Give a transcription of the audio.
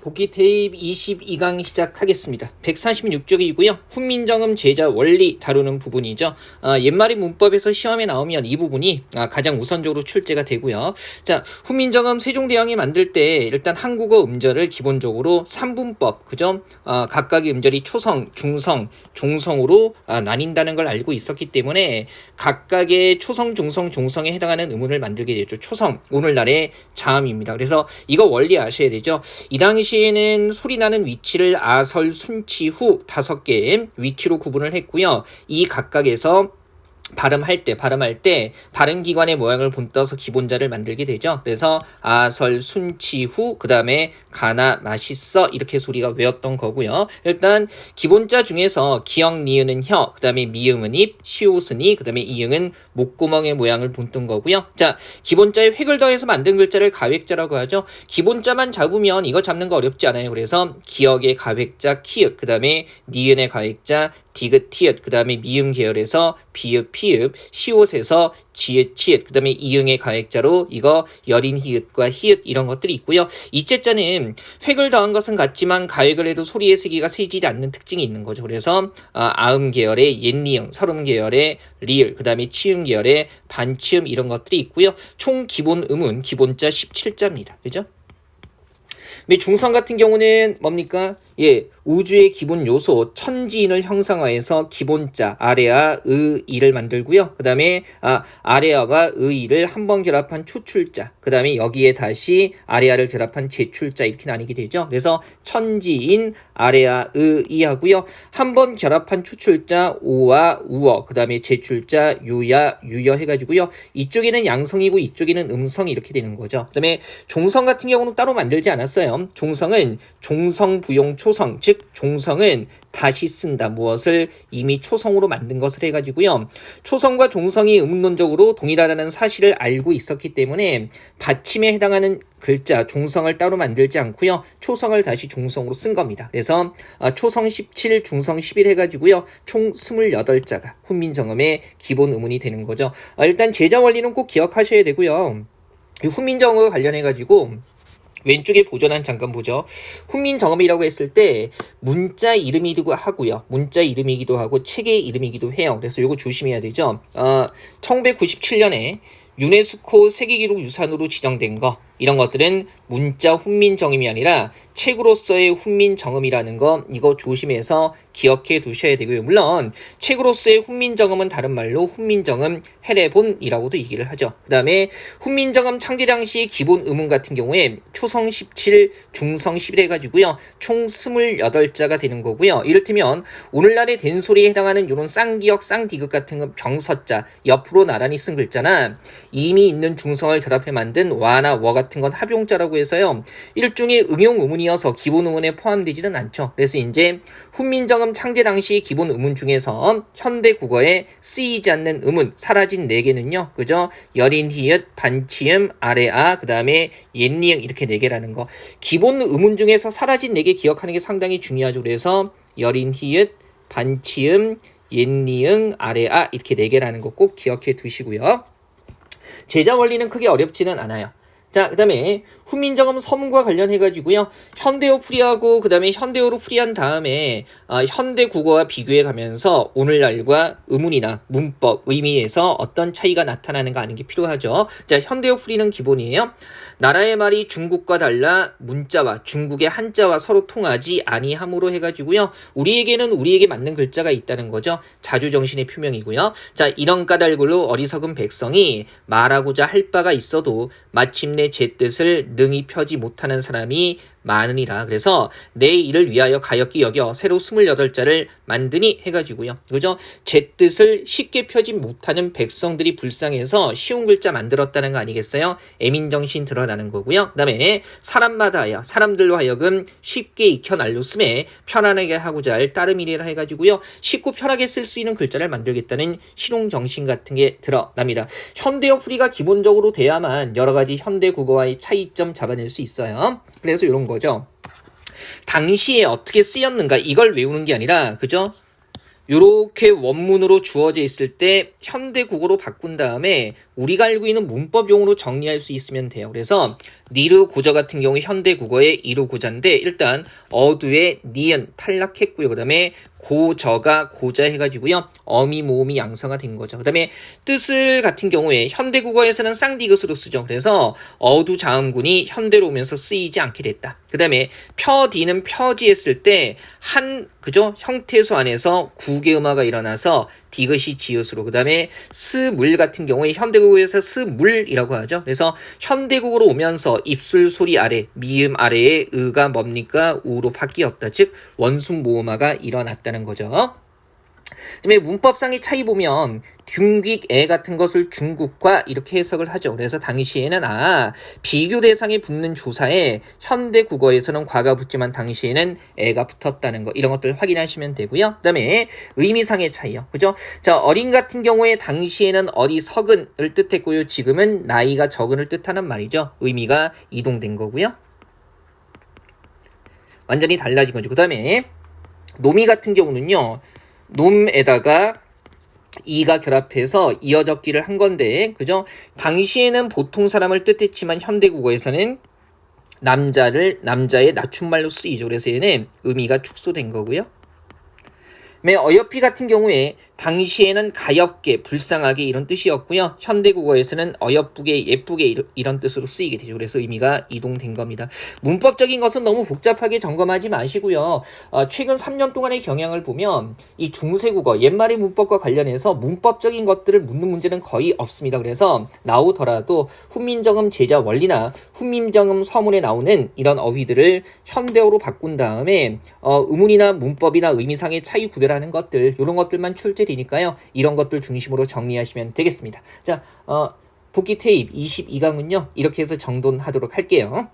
복귀 테이프 22강 시작하겠습니다. 146쪽이고요. 훈민정음 제자 원리 다루는 부분이죠. 옛말의 문법에서 시험에 나오면 이 부분이 가장 우선적으로 출제가 되고요. 자, 훈민정음 세종대왕이 만들 때 일단 한국어 음절을 기본적으로 3분법, 그죠? 각각의 음절이 초성, 중성, 종성으로 나뉜다는 걸 알고 있었기 때문에 각각의 초성, 중성, 종성에 해당하는 음운을 만들게 되죠. 초성, 오늘날의 자음입니다. 그래서 이거 원리 아셔야 되죠. 이 당시에는 소리 나는 위치를 아설, 순치, 후 5개의 위치로 구분을 했고요. 이 각각에서 발음할 때 발음 기관의 모양을 본떠서 기본자를 만들게 되죠. 그래서 아설, 순치, 후, 그 다음에 가나, 맛있어 이렇게 소리가 외웠던 거고요. 일단 기본자 중에서 기역, 니은은 혀, 그 다음에 미음은 입, 시옷은 이, 그 다음에 이응은 목구멍의 모양을 본뜬 거고요. 자, 기본자에 획을 더해서 만든 글자를 가획자라고 하죠. 기본자만 잡으면 이거 잡는 거 어렵지 않아요. 그래서 기역의 가획자 키읔, 그 다음에 니은의 가획자 디귿, 티읕, 그 다음에 미음 계열에서 비읍, 피읍, 시옷에서 지읒, 치읒, 그 다음에 이응의 가액자로 이거 여린 히읗과 히읗 이런 것들이 있고요. 이째자는 획을 더한 것은 같지만 가액을 해도 소리의 세기가 세지지 않는 특징이 있는 거죠. 그래서 아음 계열의 옛니응, 설음 계열의 리을, 그 다음에 치음 계열의 반치음 이런 것들이 있고요. 총 기본 음은 기본자 17자입니다. 그죠? 중성 같은 경우는 뭡니까? 우주의 기본 요소 천지인을 형상화해서 기본자 아레아, 의, 이를 만들고요. 그 다음에 아레아와 의를 한 번 결합한 추출자, 그 다음에 여기에 다시 아레아를 결합한 제출자 이렇게 나뉘게 되죠. 그래서 천지인 아레아, 의, 이하고요. 한 번 결합한 추출자 오와 우어, 그 다음에 제출자 요야, 유여 해가지고요. 이쪽에는 양성이고 이쪽에는 음성이 이렇게 되는 거죠. 그 다음에 종성 같은 경우는 따로 만들지 않았어요. 종성은 종성, 부용, 초성, 즉 종성은 다시 쓴다. 무엇을 이미 초성으로 만든 것을 해가지고요. 초성과 종성이 음론적으로 동일하다는 사실을 알고 있었기 때문에 받침에 해당하는 글자 종성을 따로 만들지 않고요. 초성을 다시 종성으로 쓴 겁니다. 그래서 초성 17, 중성 11 해가지고요. 총 28자가 훈민정음의 기본 음운이 되는 거죠. 일단 제자 원리는 꼭 기억하셔야 되고요. 이 훈민정음과 관련해가지고 왼쪽에 보존한 잠깐 보죠. 훈민정음이라고 했을 때 문자 이름이기도 하고요. 문자 이름이기도 하고 책의 이름이기도 해요. 그래서 이거 조심해야 되죠. 1997년에 유네스코 세계기록 유산으로 지정된 거 이런 것들은 문자 훈민정음이 아니라 책으로서의 훈민정음이라는 거 이거 조심해서 기억해 두셔야 되고요. 물론 책으로서의 훈민정음은 다른 말로 훈민정음 해례본이라고도 얘기를 하죠. 그 다음에 훈민정음 창제 당시 기본 음운 같은 경우에 초성 17, 중성 11 해가지고요. 총 28자가 되는 거고요. 이를테면 오늘날의 된소리에 해당하는 이런 쌍기역, 쌍디귿 같은 건 병서자 옆으로 나란히 쓴 글자나 이미 있는 중성을 결합해 만든 와나 워 같은 건 합용자라고 해서요. 일종의 응용 음운이어서 기본 음운에 포함되지는 않죠. 그래서 이제 훈민정음 창제 당시 기본 음운 중에서 현대 국어에 쓰이지 않는 음운 사라진 4개는요. 그죠? 여린 히읗, 반치음, 아레아, 그 다음에 옛니응 이렇게 4개라는 거. 기본 음운 중에서 사라진 4개 기억하는 게 상당히 중요하죠. 그래서 여린 히읗, 반치음, 옛니응, 아레아 이렇게 4개라는 거 꼭 기억해 두시고요. 제자 원리는 크게 어렵지는 않아요. 자, 그 다음에 훈민정음 서문과 관련해가지고요. 현대어 풀이하고 그 다음에 현대어로 풀이한 다음에 현대 국어와 비교해 가면서 오늘날과 음운이나 문법, 의미에서 어떤 차이가 나타나는가 아는 게 필요하죠. 자, 현대어 풀이는 기본이에요. 나라의 말이 중국과 달라 문자와 중국의 한자와 서로 통하지 아니함으로 해가지고요. 우리에게는 우리에게 맞는 글자가 있다는 거죠. 자주정신의 표명이고요. 자, 이런 까닭으로 어리석은 백성이 말하고자 할 바가 있어도 마침내 제 뜻을 능히 펴지 못하는 사람이 많으니라. 그래서 내 일을 위하여 가엾게 여겨 새로 28자를 만드니 해가지고요. 그죠? 제 뜻을 쉽게 펴지 못하는 백성들이 불쌍해서 쉬운 글자 만들었다는 거 아니겠어요? 애민정신 드러나는 거고요. 그 다음에 사람마다야 사람들로 하여금 쉽게 익혀 날렸음에 편안하게 하고자 할 따름이라 해가지고요. 쉽고 편하게 쓸 수 있는 글자를 만들겠다는 실용정신 같은 게 드러납니다. 현대어 풀이가 기본적으로 돼야만 여러 가지 현대 국어와의 차이점 잡아낼 수 있어요. 그래서 이런 거죠. 당시에 어떻게 쓰였는가 이걸 외우는 게 아니라 그죠? 요렇게 원문으로 주어져 있을 때 현대 국어로 바꾼 다음에 우리가 알고 있는 문법 용어로 정리할 수 있으면 돼요. 그래서 니르 고저 같은 경우 현대 국어의 이루 고자인데 일단 어두의 니은 탈락했고요. 그다음에 고저가 고자 해가지고요. 어미 모음이 양서가 된 거죠. 그다음에 뜻을 같은 경우에 현대 국어에서는 쌍디귿으로 쓰죠. 그래서 어두 자음군이 현대로 오면서 쓰이지 않게 됐다. 그다음에 펴디는 펴지했을 때 한 그죠 형태소 안에서 구개음화가 일어나서 디귿이 지읒으로 그다음에 스물 같은 경우에 현대국어에서 스물이라고 하죠. 그래서 현대국어로 오면서 입술 소리 아래 미음 아래에 의가 뭡니까 우로 바뀌었다. 즉 원순 모음화가 일어났다는 거죠. 그다음에 문법상의 차이 보면 균귀 애 같은 것을 중국과 이렇게 해석을 하죠. 그래서 당시에는 비교 대상에 붙는 조사에 현대 국어에서는 과가 붙지만 당시에는 애가 붙었다는 거 이런 것들 확인하시면 되고요. 그다음에 의미상의 차이요. 그죠? 자, 어린 같은 경우에 당시에는 어리석은을 뜻했고요. 지금은 나이가 적은을 뜻하는 말이죠. 의미가 이동된 거고요. 완전히 달라진 거죠. 그다음에 노미 같은 경우는요. 놈에다가 이가 결합해서 이어적기를 한 건데, 그죠? 당시에는 보통 사람을 뜻했지만 현대국어에서는 남자의 낮춤말로 쓰이죠. 그래서 얘는 의미가 축소된 거고요. 어여삐 같은 경우에 당시에는 가엾게, 불쌍하게 이런 뜻이었고요. 현대국어에서는 어여쁘게, 예쁘게 이런 뜻으로 쓰이게 되죠. 그래서 의미가 이동된 겁니다. 문법적인 것은 너무 복잡하게 점검하지 마시고요. 최근 3년 동안의 경향을 보면 이 중세국어, 옛말의 문법과 관련해서 문법적인 것들을 묻는 문제는 거의 없습니다. 그래서 나오더라도 훈민정음 제자 원리나 훈민정음 서문에 나오는 이런 어휘들을 현대어로 바꾼 다음에 의문이나 문법이나 의미상의 차이 구별하는 것들 이런 것들만 출제되니까요. 이런 것들 중심으로 정리하시면 되겠습니다. 자, 복귀 테이프 22강은요. 이렇게 해서 정돈하도록 할게요.